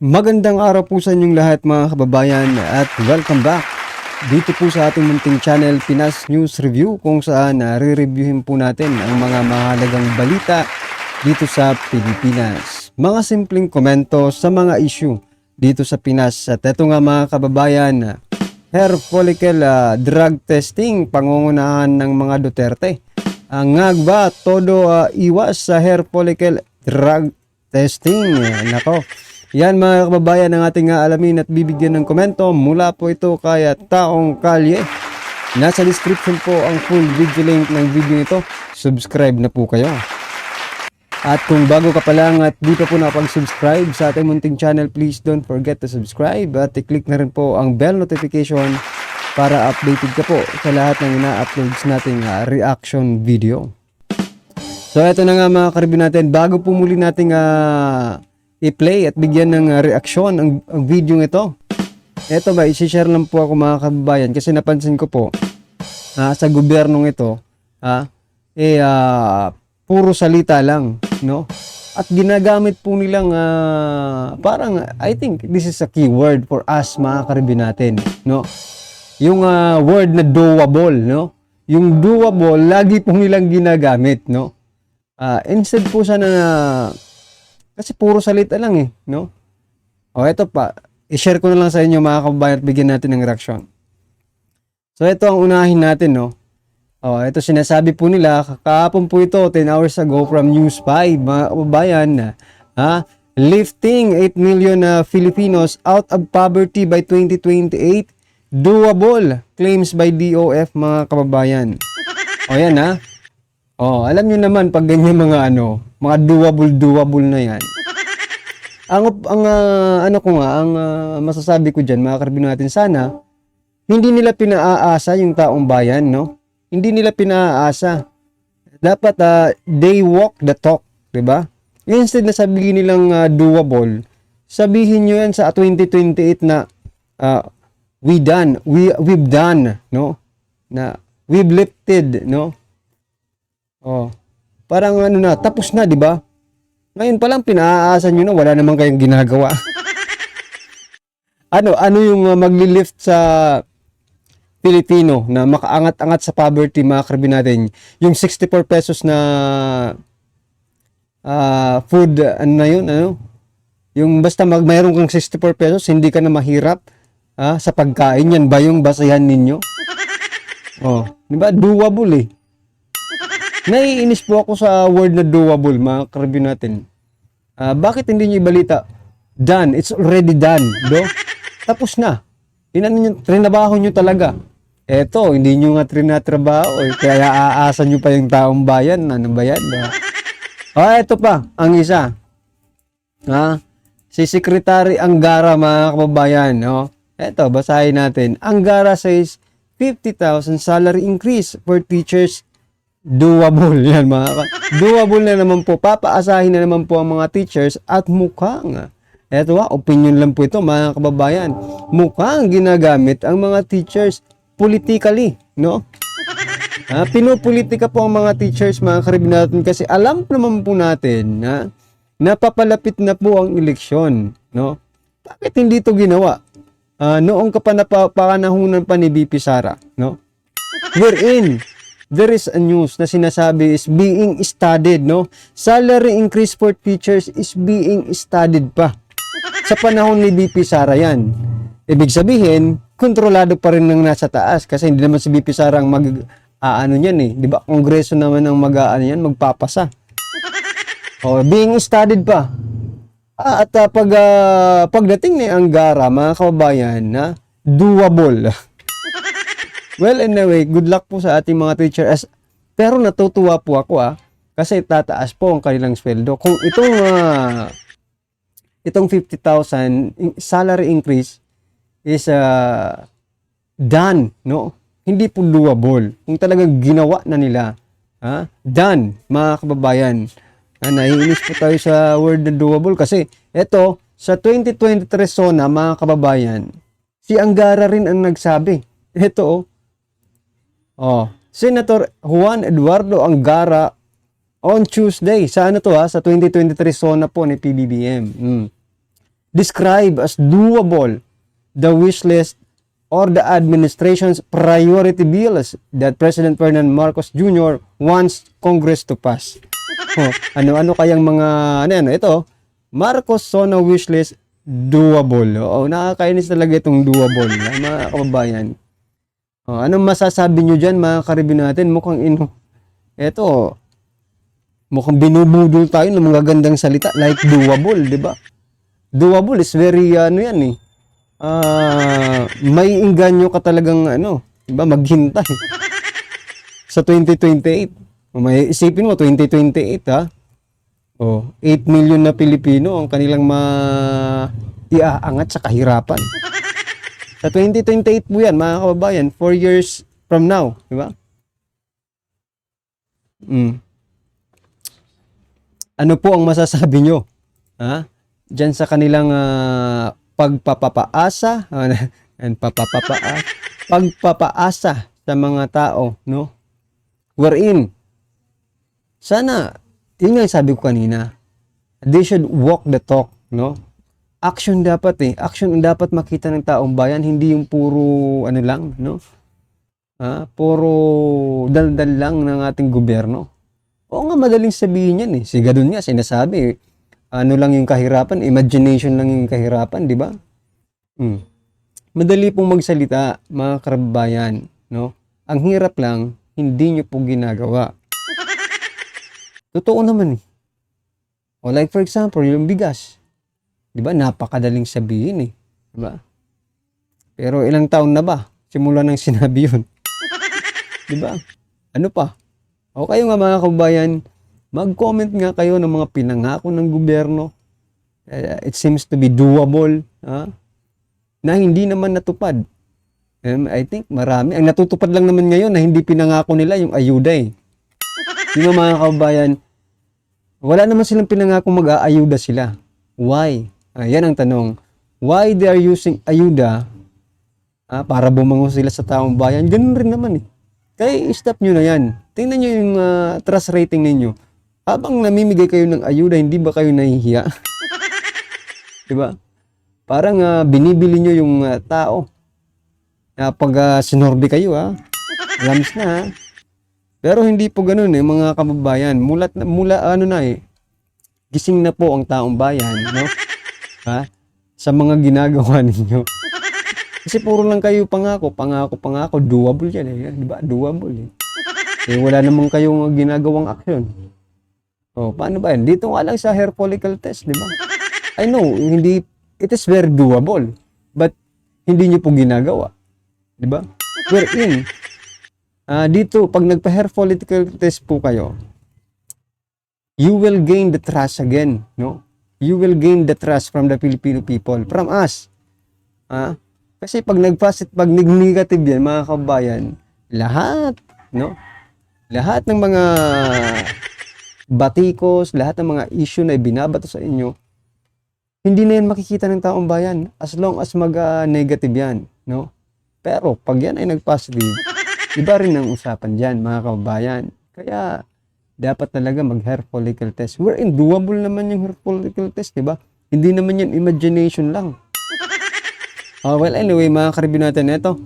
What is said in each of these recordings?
Magandang araw po sa inyong lahat mga kababayan at welcome back dito po sa ating munting channel Pinas News Review, kung saan re-reviewin po natin ang mga mahalagang balita dito sa Pilipinas. Mga simpleng komento sa mga issue dito sa Pinas. At ito nga mga kababayan, hair follicle drug testing pangungunahan ng mga Duterte. Ang ngagba todo iwas sa hair follicle drug testing. Nako. Yan mga kababayan ang ating alamin at bibigyan ng komento. Mula po ito kay Taong Kalye. Nasa description po ang full video link ng video nito. Subscribe na po kayo. At kung bago ka pa lang at di pa po nakapag-subscribe sa ating munting channel, please don't forget to subscribe at i-click na rin po ang bell notification para updated ka po sa lahat ng ina-uploads nating reaction video. So ito na nga mga karibin natin, bago po muli nating i-play at bigyan ng reaksyon ang video ito. Ito ba, isi-share lang po ako mga kababayan kasi napansin ko po sa gobyernong ito puro salita lang, no? At ginagamit po nilang parang I think this is a key word for us mga karibin natin, no? Yung word na doable, no? Yung doable lagi po nilang ginagamit, no? Instead po sana na kasi puro salita lang no? O ito pa, i-share ko na lang sa inyo mga kababayan at bigyan natin ng reaksyon. So ito ang unahin natin, no? O ito sinasabi po nila, kahapon po ito, 10 hours ago from News 5, mga kababayan, lifting 8 million Filipinos out of poverty by 2028, doable, claims by DOF mga kababayan. O yan Oh, alam niyo naman pag ganyan mga mga doable na yan. Ang masasabi ko diyan, mga karibin natin, sana hindi nila pinaaasa yung taong bayan, no? Hindi nila pinaaasa. Dapat they walk the talk, 'di ba? Instead na sabihin nilang doable, sabihin niyo yan sa 2028 na we've done, no? Na we've lifted, no? Oh, parang tapos na, di ba? Ngayon pa lang pinaaasa nyo na wala namang kayong ginagawa. ano yung magli-lift sa Pilipino na makaangat-angat sa poverty, mga karibin natin? Yung 64 pesos na food, yung basta mayroon kang 64 pesos, hindi ka na mahirap sa pagkain. Yan ba yung basahan ninyo? Oh, di ba? Doable Naiinis po ako sa word na doable, mga karibin natin. Bakit hindi nyo ibalita? Done. It's already done. Tapos na. Trinabaho nyo talaga. Eto, hindi nyo nga trinatrabaho. Kaya aasa nyo pa yung taong bayan. Ano ba yan? Eto pa, ang isa. Si Secretary Angara, mga kababayan. Eto, basahin natin. Angara says 50,000 salary increase for teachers. Doable yan doable na naman po, papaasahin na naman po ang mga teachers at mukhang eto opinion lang po ito mga kababayan, mukhang ginagamit ang mga teachers politically, no? Pinopolitika po ang mga teachers, mga karibin natin, kasi alam naman po natin na napapalapit na po ang eleksyon, no? Bakit hindi ito ginawa noong kapanahunan pa ni BP Sara, no? Wherein there is a news na sinasabi is being studied, no? Salary increase for teachers is being studied pa. Sa panahon ni BP Sara yan. Ibig sabihin, kontrolado pa rin ng nasa taas kasi hindi naman si BP Sara ang di ba? Kongreso naman ang magpapasa. Being studied pa. At pagdating ni Angara, mga kababayan, doable. Well, anyway, good luck po sa ating mga teachers. Pero natutuwa po ako kasi tataas po ang kanilang sweldo. Kung itong 50,000 salary increase is done, no? Hindi po doable. Kung talagang ginawa na nila, done, mga kababayan. Naiinis po tayo sa word na doable kasi ito, sa 2023 SONA, mga kababayan, si Angara rin ang nagsabi. Ito, Senator Juan Eduardo Angara on Tuesday. Sa sa 2023 SONA po ni PBBM. describe as doable the wish list or the administration's priority bills that President Ferdinand Marcos Jr. wants Congress to pass. Ano-ano kayang mga, ito, Marcos Sona wish list doable. Nakakainis talaga itong doable, mga kababayan. Anong masasabi nyo dyan, mga karibin natin? Ito, mukhang binubudol tayo ng mga gandang salita like doable, di ba? Doable is very, may inganyo ka talagang, diba, maghintay. Sa 2028. May isipin mo, 2028, ha? 8 million na Pilipino ang kanilang iaangat sa kahirapan. Sa 2028 po yan, mga kababayan, 4 years from now, di ba? Ano po ang masasabi nyo? Diyan sa kanilang pagpapaasa sa mga tao, no? Wherein, sana, yun nga yung sabi ko kanina, they should walk the talk, no? Action dapat action ang dapat makita ng taong bayan, hindi yung puro lang, no? Puro daldal lang ng ating gobyerno. Oo nga, madaling sabihin yan Siga doon nga, sinasabi, ano lang yung kahirapan, imagination lang yung kahirapan, di ba? Madali pong magsalita, mga kababayan, no? Ang hirap lang, hindi nyo po ginagawa. Totoo naman like for example, yung bigas. Di ba? Napakadaling sabihin Di ba? Pero ilang taon na ba? Simula nang sinabi yun. Di ba? Ano pa? O kayo nga, mga kababayan, mag-comment nga kayo ng mga pinangako ng gobyerno. It seems to be doable, na hindi naman natupad. I think marami. Ang natutupad lang naman ngayon na hindi pinangako nila yung ayuda Yung mga kababayan, wala naman silang pinangako mag-aayuda sila. Why? Yan ang tanong. Why they are using ayuda para bumangon sila sa taong bayan? Ganun rin naman Kaya stop nyo na yan. Tingnan nyo yung trust rating ninyo. Habang namimigay kayo ng ayuda, hindi ba kayo nahihiya? Diba? Parang binibili nyo yung tao. Pag sinorbe kayo, alams na, Pero hindi po ganun mga kababayan. Gising na po ang taong bayan, no? Sa mga ginagawa ninyo. Kasi puro lang kayo pangako, doable yan di ba? Doable wala namang kayong ginagawang aksyon. Paano ba yan? Dito nga lang sa hair follicle test, di ba? I know, it is very doable, but hindi nyo po ginagawa. Di ba? Wherein, dito, pag nagpa-hair follicle test po kayo, you will gain the trust again, no? You will gain the trust from the Filipino people, from us. Kasi pag nag-negative yan, mga kabayan, lahat, no? Lahat ng mga batikos, lahat ng mga issue na ibinabato sa inyo, hindi na yan makikita ng taong bayan as long as mag-negative yan, no? Pero pag yan ay nag-positive, iba rin ang usapan dyan, mga kababayan. Kaya, dapat talaga mag-hair follicle test. Wherein, doable naman yung hair follicle test, diba? Hindi naman yan imagination lang. Well, anyway, mga karibin natin, ito.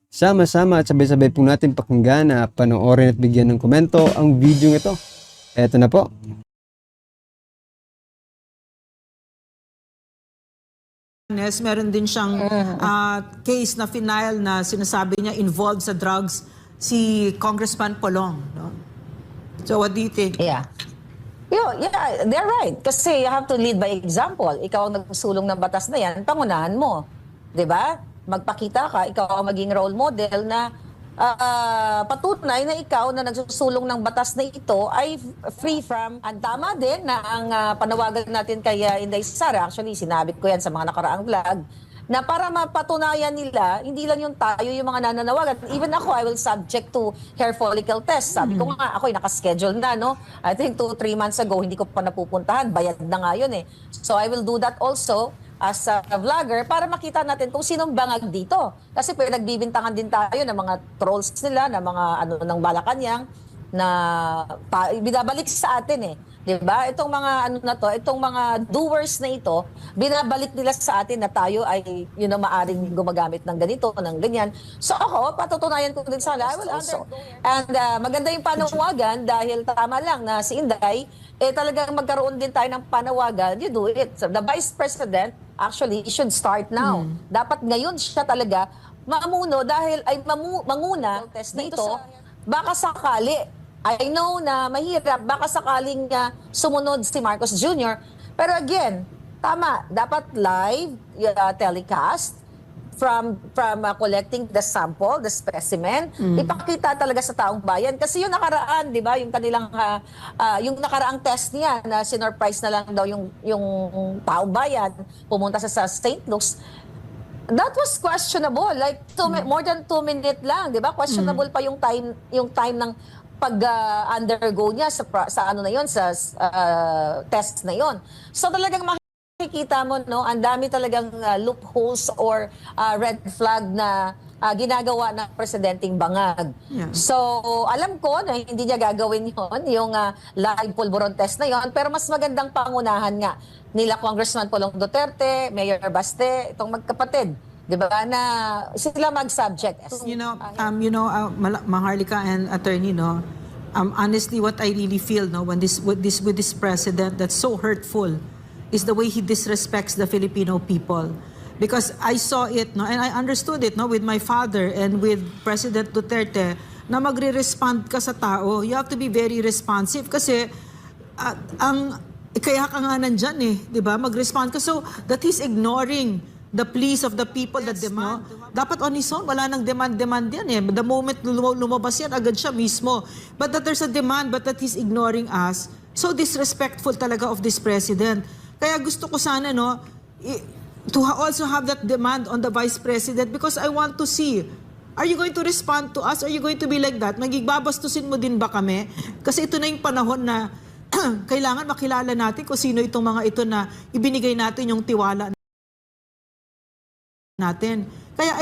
Sama-sama at sabay-sabay po natin pakinggan na panoorin at bigyan ng komento ang video ito. Ito na po. Meron din siyang case na final na sinasabi niya involved sa drugs si Congressman Polong. No? So what do you think? Yeah, they're right. Kasi you have to lead by example. Ikaw ang nagsulong ng batas na yan, pangunahan mo. 'Di ba? Magpakita ka, ikaw ang maging role model na patunay na ikaw na nagsusulong ng batas na ito ay free from. Ang tama din na ang panawagan natin kay Inday Sara, actually sinabi ko yan sa mga nakaraang vlog, na para mapatunayan nila, hindi lang yung tayo yung mga nananawagan. Even ako, I will subject to hair follicle test. Sabi ko nga, ako'y nakaschedule na, no? I think 2-3 months ago, hindi ko pa napupuntahan. Bayad na nga yun So I will do that also as a vlogger para makita natin kung sinong bangag dito. Kasi nagbibintangan din tayo ng mga trolls nila, ng mga ng Malacanang, binabalik sa atin eh. 'Di ba? Itong mga ano na to, itong mga doers na ito, binabalik nila sa atin na tayo ay maaring gumagamit ng ganito, ng ganyan. So ako, patutunayan ko din sana, I will also. And maganda yung panawagan dahil tama lang na si Inday, talagang magkaroon din tayo ng panawagan, you do it. So, the Vice President, actually, should start now. Dapat ngayon siya talaga mamuno dahil ay manguna dito, baka sakali, I know na mahirap, baka sakaling sumunod si Marcos Jr. Pero again, tama, dapat live telecast from collecting the sample, the specimen, ipakita talaga sa taong bayan. Kasi yung nakaraan, di ba, yung kanilang, yung nakaraang test niya na sinurprise na lang daw yung taong bayan, pumunta sa St. Luke's, that was questionable. Like, more than 2 minutes lang, di ba? Questionable pa yung time ng pag-undergo niya sa ano na yon, sa test na yon. So talagang makikita mo, no, ang dami talagang loopholes or red flag na ginagawa ng presidenteng bangag. Yeah. So alam ko na hindi niya gagawin yon, yung live pulburon test na yon, pero mas magandang pangunahan nga nila Congressman Pulong Duterte, Mayor Baste, itong magkapatid. 'Di ba na sila mag-subject. Maharlika and attorney, no. Honestly, what I really feel, no, when with this president that's so hurtful, is the way he disrespects the Filipino people. Because I saw it, no, and I understood it, no, with my father and with President Duterte, na magre-respond ka sa tao, you have to be very responsive kasi kaya ka nga nandyan eh, 'di ba? Mag-respond ka, so that he's ignoring the pleas of the people that demand. No? Dapat on his own, wala nang demand yan eh. The moment lumabas yan, agad siya mismo. But that there's a demand, but that he's ignoring us. So disrespectful talaga of this president. Kaya gusto ko sana, no, to also have that demand on the vice president because I want to see, are you going to respond to us? Are you going to be like that? Magigbabastusin mo din ba kami? Kasi ito na yung panahon na kailangan makilala natin kung sino itong mga ito na ibinigay natin yung tiwala natin. Kaya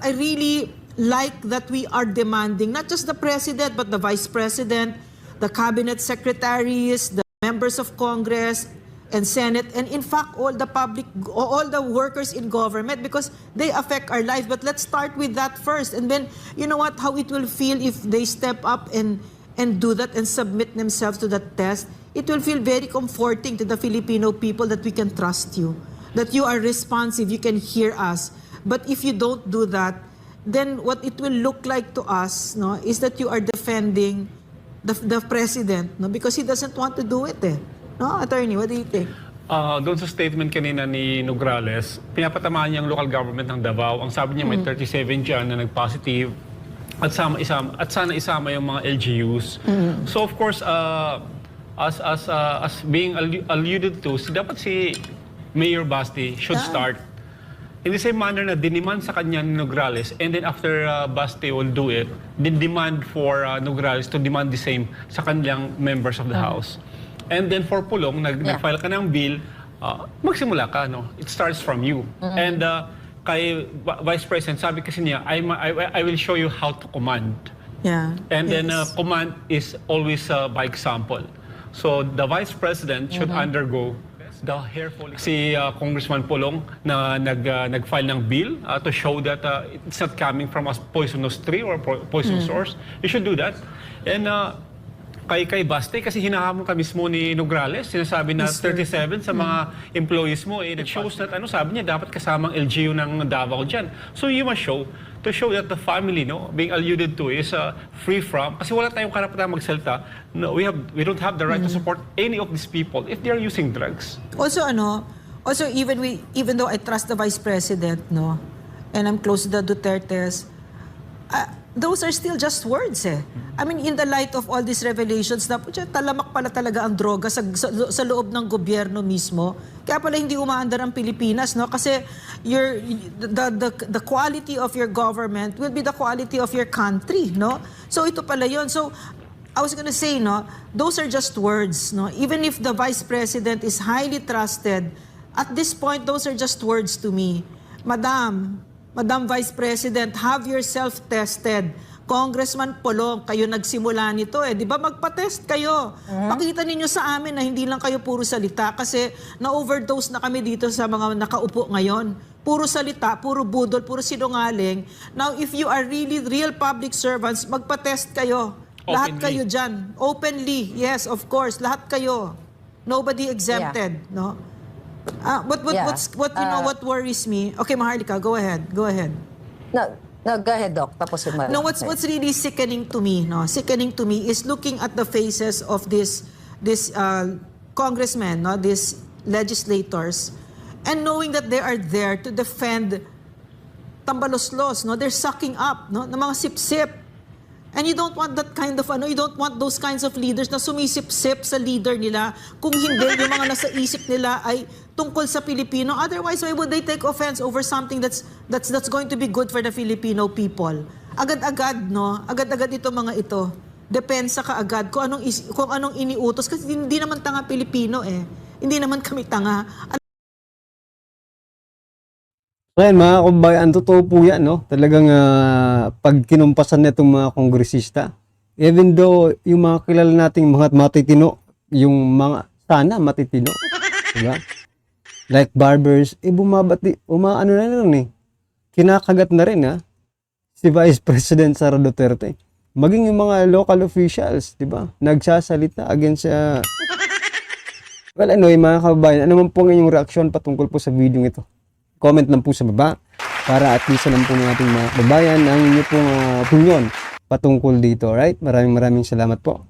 I really like that we are demanding not just the president but the vice president, the cabinet secretaries, the members of Congress and Senate, and in fact all the workers in government because they affect our lives. But let's start with that first, and then you know what, how it will feel if they step up and do that and submit themselves to that test. It will feel very comforting to the Filipino people that we can trust you, that you are responsive, you can hear us. But if you don't do that, then what it will look like to us, no, is that you are defending the president, no, because he doesn't want to do it eh. No, attorney, what do you think? Doon sa statement kanina ni Nograles, pinapatamaan niya ang local government ng Davao. Ang sabi niya may 37 dyan na nag-positive at sana isama yung mga LGUs. So of course, as being alluded to, dapat si Mayor Basti should start in the same manner na diniman sa kanya ni Nograles, and then after Basti will do it, demand for Nograles to demand the same sa kanilang members of the House. And then for Pulong, nag-file ka ng bill, magsimula ka, no? It starts from you. And kay Vice President, sabi kasi niya, I will show you how to command. Yeah. And then command is always by example. So the Vice President should undergo the careful. Si Congressman Pulong na nag-file ng bill to show that it's not coming from a poisonous tree or poisonous source. You should do that. And kay Baste, kasi hinahamon ka mismo ni Nograles, sinasabi na 37 sa mga employees mo, it shows that, sabi niya, dapat kasamang LGU ng Davao dyan. So you must show that the family, no, being alluded to is free from, kasi wala tayong karapatan magsalita. No, we don't have the right to support any of these people if they are using drugs. Also, even though I trust the Vice President, no, and I'm close to the Dutertes, those are still just words eh. I mean, in the light of all these revelations na talamak pala talaga ang droga sa loob ng gobyerno mismo. Kaya pala hindi umaandar ang Pilipinas, no? Kasi the quality of your government will be the quality of your country, no? So ito pala yun. So I was gonna say, no, those are just words, no? Even if the Vice President is highly trusted, at this point, those are just words to me. Madam Vice President, have yourself tested. Congressman Polong, kayo nagsimula nito eh. Di ba magpa-test kayo? Pakita ninyo sa amin na hindi lang kayo puro salita kasi na-overdose na kami dito sa mga nakaupo ngayon. Puro salita, puro budol, puro sinungaling. Now, if you are really real public servants, magpa-test kayo. Lahat Openly. kayo dyan. Openly. Yes, of course. Lahat kayo. Nobody exempted. No? But Yeah. what worries me? Okay, Maharlika, go ahead. Go ahead. No, go ahead, Doc. Tapusin mo. No, what's really sickening to me, no? Sickening to me is looking at the faces of this congressmen, no, these legislators, and knowing that they are there to defend tambaloslos, no? They're sucking up, no, ng mga sip-sip. And you don't want that kind of you don't want those kinds of leaders na sumisip-sip sa leader nila kung hindi yung mga nasa isip nila ay tungkol sa Pilipino. Otherwise, why would they take offense over something that's going to be good for the Filipino people? Agad-agad, no? Agad-agad ito mga ito. Depensa ka agad kung anong iniutos kasi hindi naman tanga Pilipino eh. Hindi naman kami tanga. So yan mga kabayan, totoo po yan, no? Talagang pag kinumpasan na itong mga kongresista, even though yung mga kilala nating mga matitino, yung mga sana matitino, diba? Like barbers, umaano na rin eh. Kinakagat na rin si Vice President Sara Duterte. Maging yung mga local officials, diba? Nagsasalita against well, anyway, mga kabayan, ano man po ang inyong reaksyon patungkol po sa video ito? Comment lang po sa baba para at least alam po ng ating mga kababayan ang inyong pong opinion patungkol dito. Alright? Maraming salamat po.